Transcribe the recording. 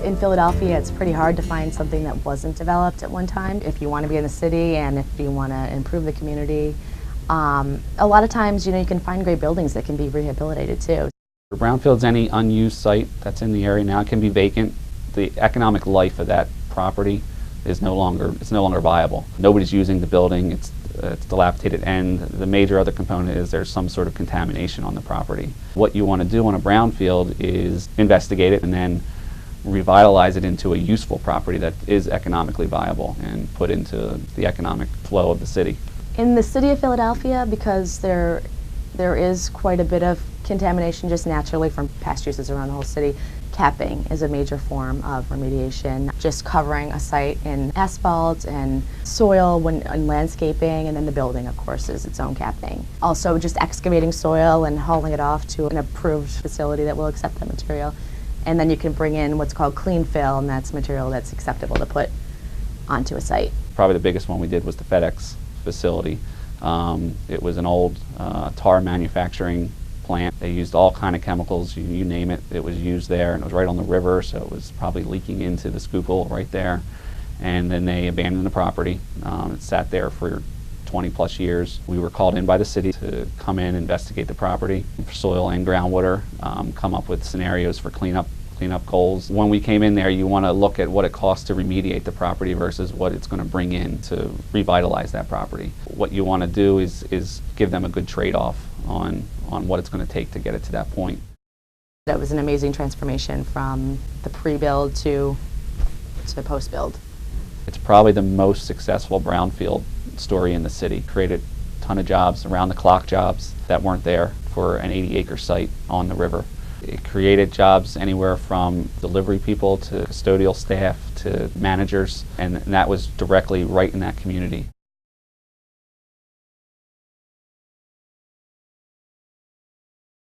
In Philadelphia, it's pretty hard to find something that wasn't developed at one time. If you want to be in the city and if you want to improve the community, a lot of times, you can find great buildings that can be rehabilitated too. For Brownfields, any unused site that's in the area now can be vacant. The economic life of that property is no longer viable. Nobody's using the building. It's dilapidated, and the major other component is there's some sort of contamination on the property. What you want to do on a brownfield is investigate it and then revitalize it into a useful property that is economically viable and put into the economic flow of the city. In the city of Philadelphia, because there is quite a bit of contamination just naturally from past uses around the whole city, capping is a major form of remediation. Just covering a site in asphalt and soil and landscaping, and then the building, of course, is its own capping. Also, just excavating soil and hauling it off to an approved facility that will accept that material. And then you can bring in what's called clean fill, and that's material that's acceptable to put onto a site. Probably the biggest one we did was the FedEx facility. It was an old tar manufacturing plant. They used all kind of chemicals, you name it, it was used there, and it was right on the river, so it was probably leaking into the Schuylkill right there. And then they abandoned the property. It sat there for 20 plus years. We were called in by the city to come in, investigate the property, for soil and groundwater, come up with scenarios for cleanup goals. When we came in there, you want to look at what it costs to remediate the property versus what it's going to bring in to revitalize that property. What you want to do is give them a good trade-off on what it's going to take to get it to that point. That was an amazing transformation from the pre-build to post-build. It's probably the most successful brownfield story in the city. Created a ton of jobs, around-the-clock jobs that weren't there for an 80-acre site on the river. It created jobs anywhere from delivery people to custodial staff to managers, and that was directly right in that community.